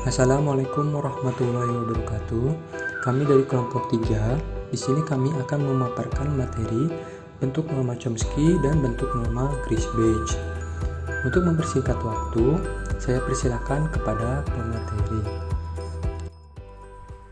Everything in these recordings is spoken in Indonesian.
Assalamualaikum warahmatullahi wabarakatuh. Kami dari kelompok 3. Di sini kami akan memaparkan materi bentuk norma Chomsky dan bentuk norma Griesbach. Untuk mempersingkat waktu, saya persilakan kepada pemateri.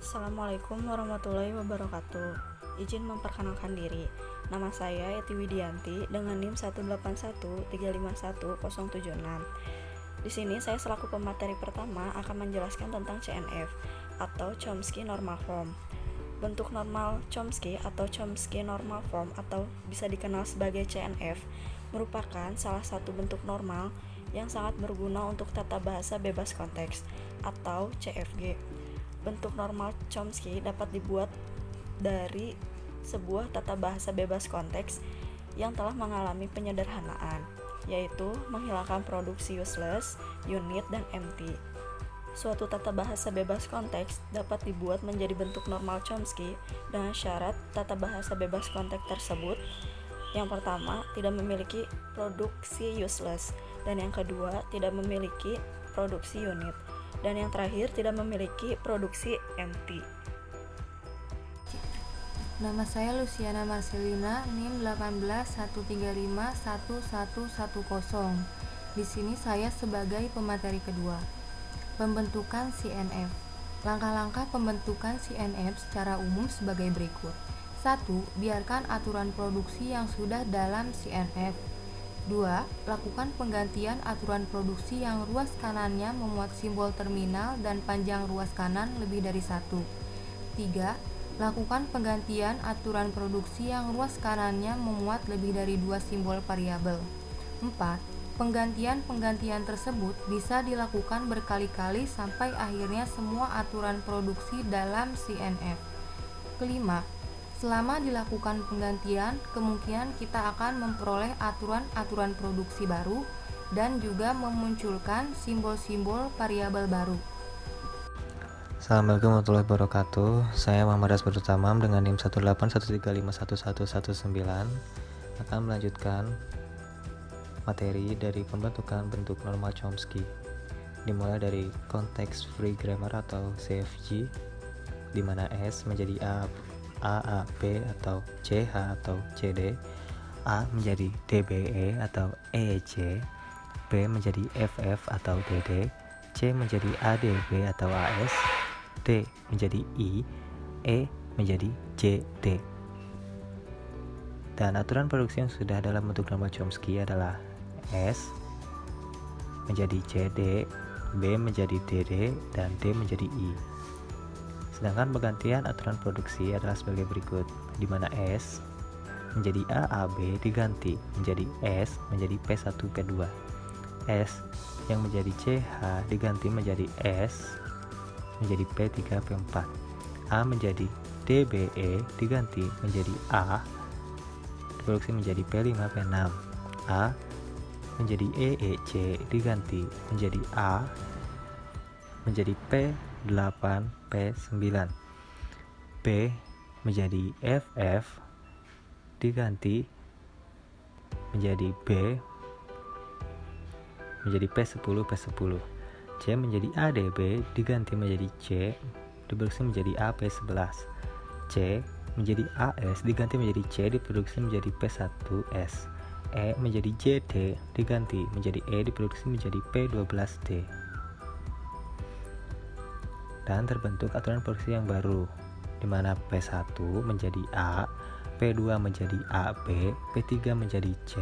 Assalamualaikum warahmatullahi wabarakatuh. Izin memperkenalkan diri. Nama saya Yeti Widianti dengan NIM 181351076. Di sini saya selaku pemateri pertama akan menjelaskan tentang CNF atau Chomsky Normal Form. Bentuk normal Chomsky atau Chomsky Normal Form atau bisa dikenal sebagai CNF merupakan salah satu bentuk normal yang sangat berguna untuk tata bahasa bebas konteks atau CFG. Bentuk normal Chomsky dapat dibuat dari sebuah tata bahasa bebas konteks yang telah mengalami penyederhanaan, yaitu menghilangkan produksi useless, unit, dan empty. Suatu tata bahasa bebas konteks dapat dibuat menjadi bentuk normal Chomsky dengan syarat tata bahasa bebas konteks tersebut yang pertama tidak memiliki produksi useless, dan yang kedua tidak memiliki produksi unit, dan yang terakhir tidak memiliki produksi empty. Nama saya Luciana Marcelina, NIM 181351110. Di sini saya sebagai pemateri kedua. Pembentukan CNF. Langkah-langkah pembentukan CNF secara umum sebagai berikut. 1. Biarkan aturan produksi yang sudah dalam CNF. 2. Lakukan penggantian aturan produksi yang ruas kanannya memuat simbol terminal dan panjang ruas kanan lebih dari 1. 3. Lakukan penggantian aturan produksi yang ruas kanannya memuat lebih dari 2 simbol variabel. 4. Penggantian tersebut bisa dilakukan berkali-kali sampai akhirnya semua aturan produksi dalam CNF. Kelima, selama dilakukan penggantian, kemungkinan kita akan memperoleh aturan-aturan produksi baru dan juga memunculkan simbol-simbol variabel baru. Assalamualaikum warahmatullahi wabarakatuh. Saya Muhammad Asbadut Tamam dengan NIM 181351119 akan melanjutkan materi dari pembentukan bentuk normal Chomsky, dimulai dari konteks free grammar atau CFG, di mana S menjadi A, B atau CH atau CD, A menjadi DBE atau EC, B menjadi FF atau DD, C menjadi ADB atau AS, D menjadi I, E menjadi JD. Dan aturan produksi yang sudah dalam bentuk normal Chomsky adalah S menjadi CD, B menjadi DD, dan D menjadi I. Sedangkan penggantian aturan produksi adalah sebagai berikut, di mana S menjadi AAB diganti menjadi S menjadi P1 P2, S yang menjadi CH diganti menjadi S menjadi P3 P4, A menjadi DBE diganti menjadi A diproduksi menjadi P5 P6, A menjadi EEC diganti menjadi A menjadi P8 P9, B menjadi FF diganti menjadi B menjadi P10 P10, C menjadi ADB diganti menjadi C diproduksi menjadi AP11, C menjadi AS diganti menjadi C diproduksi menjadi P1S, E menjadi JD diganti menjadi E diproduksi menjadi P12D. Dan terbentuk aturan produksi yang baru, di mana P1 menjadi A, P2 menjadi AB, P3 menjadi C,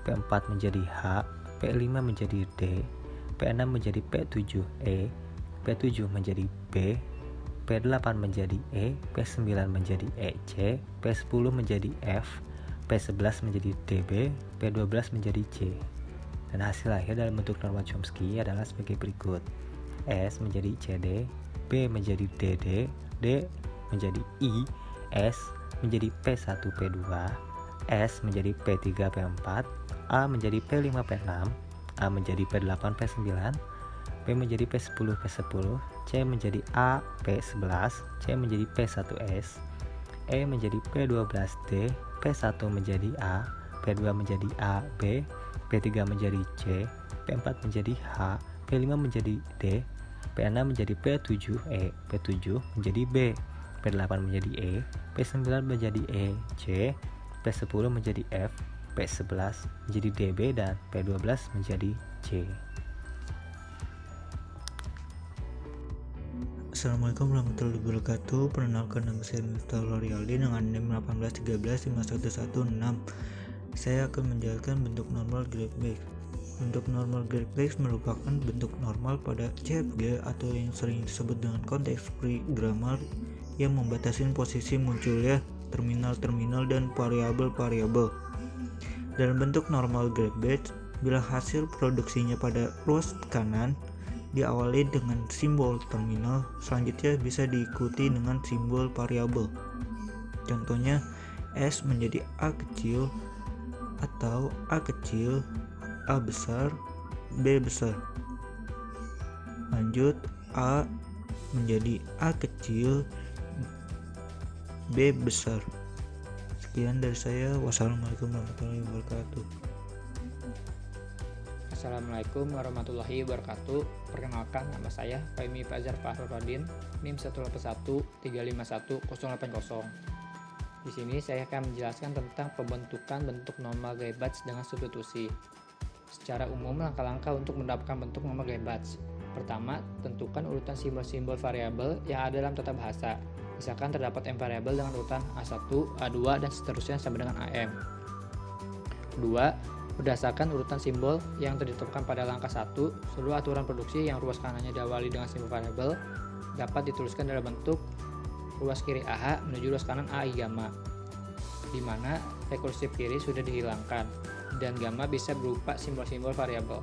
P4 menjadi H, P5 menjadi D, P6 menjadi P7E, P7 menjadi B, P8 menjadi E, P9 menjadi EC, P10 menjadi F, P11 menjadi DB, P12 menjadi C. Dan hasil akhir dalam bentuk norma Chomsky adalah sebagai berikut. S menjadi CD, B menjadi DD, D menjadi I, S menjadi P1 P2, S menjadi P3 P4, A menjadi P5 P6, A menjadi P8 P9, P menjadi P10 P10, C menjadi A P11, C menjadi P1S, E menjadi P12D, P1 menjadi A, P2 menjadi A, B, P3 menjadi C, P4 menjadi H, P5 menjadi D, P6 menjadi P7E, P7 menjadi B, P8 menjadi E, P9 menjadi E, C, P10 menjadi F, P11 menjadi DB, dan P12 menjadi C. Assalamualaikum warahmatullahi wabarakatuh. Perkenalkan, nama saya Miftahul Riyaldi dengan NIM 181351116. Saya akan menjelaskan bentuk normal graphic. Bentuk normal graphic merupakan bentuk normal pada CFG atau yang sering disebut dengan konteks free grammar yang membatasi posisi munculnya terminal-terminal dan variabel-variabel. Dalam bentuk normal graphic, bila hasil produksinya pada ruas kanan diawali dengan simbol terminal, selanjutnya bisa diikuti dengan simbol variabel. Contohnya, S menjadi A kecil atau A kecil, A besar, B besar. Lanjut, A menjadi A kecil, B besar. Sekian dari saya. Wassalamualaikum warahmatullahi wabarakatuh. Assalamualaikum warahmatullahi wabarakatuh. Perkenalkan, nama saya Fahmi Fajar Fahruddin, NIM 181351080. Di sini saya akan menjelaskan tentang pembentukan bentuk normal gray batch dengan substitusi. Secara umum, langkah-langkah untuk mendapatkan bentuk normal gray batch. Pertama, tentukan urutan simbol-simbol variabel yang ada dalam tata bahasa. Misalkan terdapat M variabel dengan urutan A1, A2, dan seterusnya sampai dengan AM. Kedua, berdasarkan urutan simbol yang ditetapkan pada langkah 1, seluruh aturan produksi yang ruas kanannya diawali dengan simbol variabel dapat dituliskan dalam bentuk ruas kiri AH menuju ruas kanan AI gamma, di mana rekursif kiri sudah dihilangkan dan gamma bisa berupa simbol-simbol variabel.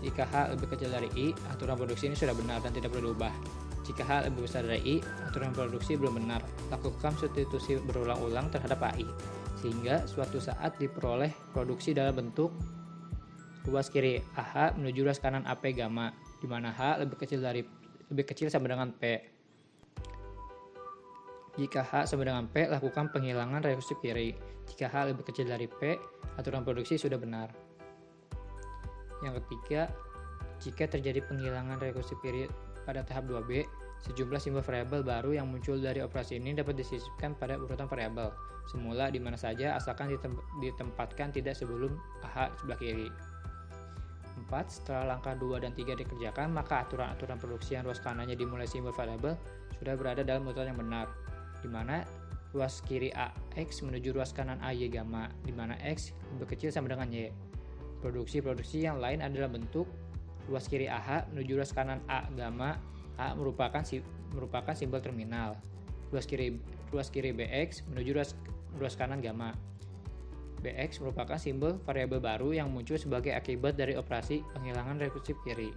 Jika H lebih kecil dari I, aturan produksi ini sudah benar dan tidak perlu diubah. Jika H lebih besar dari I, aturan produksi belum benar. Lakukan substitusi berulang-ulang terhadap AI, sehingga suatu saat diperoleh produksi dalam bentuk ruas kiri AH menuju ruas kanan AP gamma, di mana H lebih kecil sama dengan P. Jika H sama dengan P, lakukan penghilangan rekursif kiri. Jika H lebih kecil dari P, aturan produksi sudah benar. Yang ketiga, jika terjadi penghilangan rekursif kiri pada tahap 2B, sejumlah simbol variabel baru yang muncul dari operasi ini dapat disisipkan pada urutan variabel semula di mana saja, asalkan ditempatkan tidak sebelum AH sebelah kiri. 4. Setelah langkah 2 dan 3 dikerjakan, maka aturan-aturan produksi yang ruas kanannya dimulai simbol variabel sudah berada dalam urutan yang benar, di mana ruas kiri AX menuju ruas kanan AY gamma, di mana X lebih kecil sama dengan Y. Produksi-produksi yang lain adalah bentuk ruas kiri AH menuju ruas kanan A gamma. A merupakan simbol terminal. Ruas kiri BX menuju ruas kanan gamma. BX merupakan simbol variabel baru yang muncul sebagai akibat dari operasi penghilangan rekursif kiri.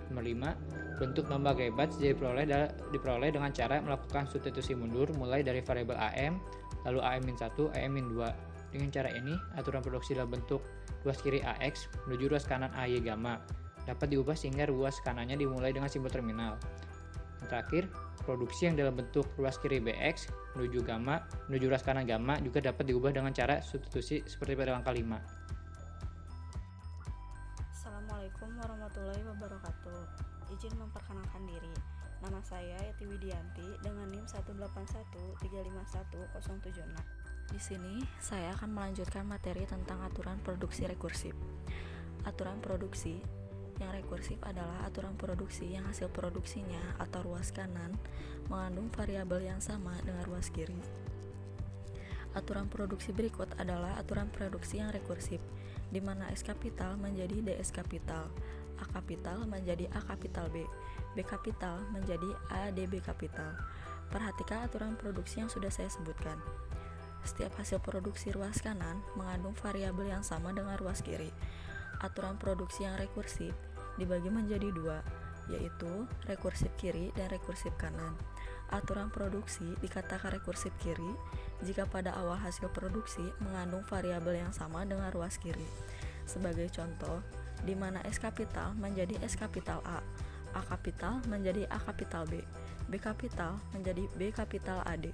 Nomor 5, bentuk normal gray batch diperoleh dengan cara melakukan substitusi mundur mulai dari variabel AM, lalu AM-1, AM-2. Dengan cara ini, aturan produksi dalam bentuk ruas kiri AX menuju ruas kanan AY gamma dapat diubah sehingga ruas kanannya dimulai dengan simbol terminal. Yang terakhir, produksi yang dalam bentuk ruas kiri BX menuju ruas kanan gamma juga dapat diubah dengan cara substitusi seperti pada langkah 5. Assalamualaikum warahmatullahi wabarakatuh. Izin memperkenalkan diri. Nama saya Yati Widianti dengan NIM 181351076. Di sini saya akan melanjutkan materi tentang aturan produksi rekursif. Aturan produksi yang rekursif adalah aturan produksi yang hasil produksinya atau ruas kanan mengandung variabel yang sama dengan ruas kiri. Aturan produksi berikut adalah aturan produksi yang rekursif, di mana S kapital menjadi DS kapital, A kapital menjadi A kapital B, B kapital menjadi A DB kapital. Perhatikan aturan produksi yang sudah saya sebutkan. Setiap hasil produksi ruas kanan mengandung variabel yang sama dengan ruas kiri. Aturan produksi yang rekursif dibagi menjadi dua, yaitu rekursif kiri dan rekursif kanan. Aturan produksi dikatakan rekursif kiri jika pada awal hasil produksi mengandung variabel yang sama dengan ruas kiri. Sebagai contoh, di mana S kapital menjadi S kapital A kapital menjadi A kapital B, B kapital menjadi B kapital AD.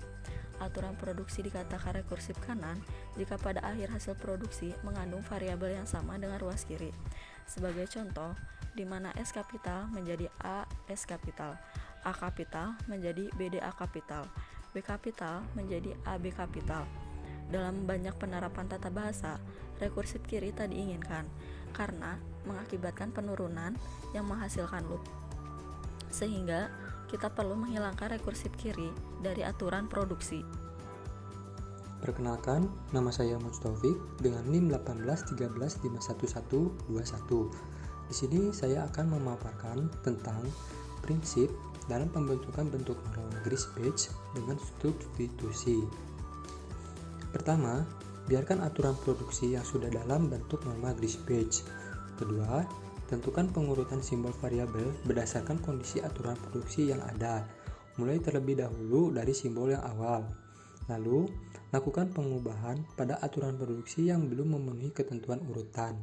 Aturan produksi dikatakan rekursif kanan jika pada akhir hasil produksi mengandung variabel yang sama dengan ruas kiri. Sebagai contoh, di mana S kapital menjadi A S kapital, A kapital menjadi BDA kapital, B kapital menjadi AB kapital. Dalam banyak penerapan tata bahasa, rekursif kiri tak diinginkan karena mengakibatkan penurunan yang menghasilkan loop. Sehingga kita perlu menghilangkan rekursif kiri dari aturan produksi. Perkenalkan, nama saya Mustaufik dengan NIM 1813511121. Di sini saya akan memaparkan tentang prinsip dalam pembentukan bentuk normal garis batch dengan substitusi. Pertama, biarkan aturan produksi yang sudah dalam bentuk normal garis batch. Kedua, tentukan pengurutan simbol variabel berdasarkan kondisi aturan produksi yang ada, mulai terlebih dahulu dari simbol yang awal. Lalu, lakukan pengubahan pada aturan produksi yang belum memenuhi ketentuan urutan.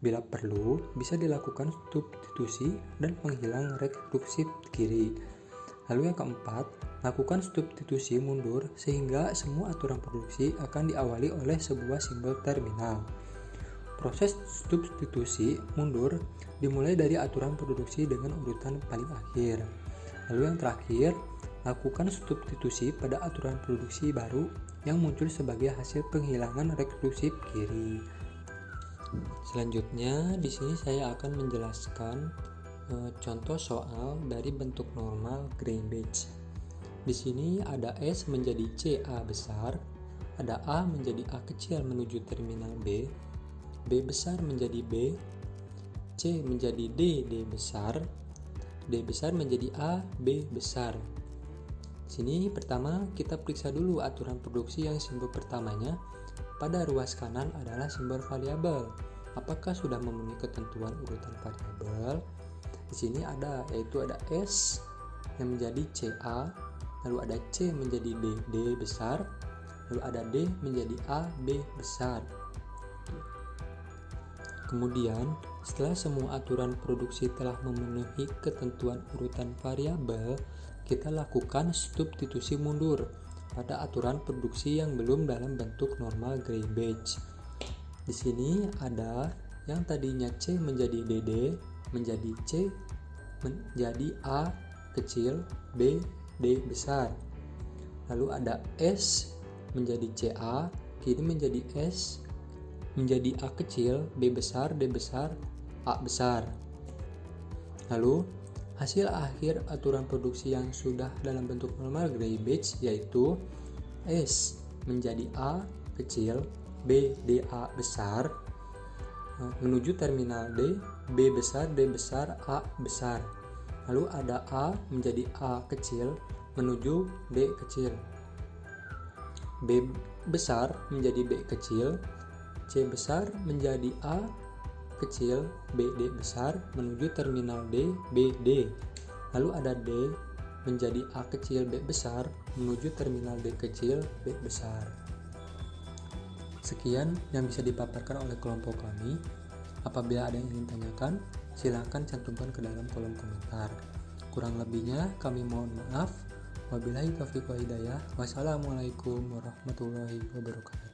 Bila perlu, bisa dilakukan substitusi dan penghilang rekursif kiri. Lalu yang keempat, lakukan substitusi mundur sehingga semua aturan produksi akan diawali oleh sebuah simbol terminal. Proses substitusi mundur dimulai dari aturan produksi dengan urutan paling akhir. Lalu yang terakhir, lakukan substitusi pada aturan produksi baru yang muncul sebagai hasil penghilangan rekursif kiri. Selanjutnya, di sini saya akan menjelaskan contoh soal dari bentuk normal gray batch. Di sini ada S menjadi CA besar, ada A menjadi A kecil menuju terminal B, B besar menjadi B, C menjadi D besar, D besar menjadi A, B besar. Sini pertama kita periksa dulu aturan produksi yang simbol pertamanya pada ruas kanan adalah simbol variabel. Apakah sudah memenuhi ketentuan urutan variabel? Di sini ada, yaitu ada S yang menjadi CA, lalu ada C menjadi D besar, lalu ada D menjadi A, B besar. Kemudian, setelah semua aturan produksi telah memenuhi ketentuan urutan variabel, kita lakukan substitusi mundur pada aturan produksi yang belum dalam bentuk normal gray batch. Di sini ada yang tadinya C menjadi DD menjadi C menjadi A kecil B D besar. Lalu ada S menjadi CA, kini menjadi S menjadi A kecil, B besar, D besar, A besar. Lalu hasil akhir aturan produksi yang sudah dalam bentuk normal gray batch yaitu S menjadi A kecil, B DA besar menuju terminal D, B besar, D besar, A besar. Lalu ada A menjadi A kecil menuju D kecil, B besar menjadi B kecil, C besar menjadi A kecil, B D besar menuju terminal D, B D. Lalu ada D menjadi A kecil, B besar menuju terminal D kecil, B besar. Sekian yang bisa dipaparkan oleh kelompok kami. Apabila ada yang ingin tanyakan, silahkan cantumkan ke dalam kolom komentar. Kurang lebihnya kami mohon maaf. Wabillahi taufiq wal hidayah. Wassalamualaikum warahmatullahi wabarakatuh.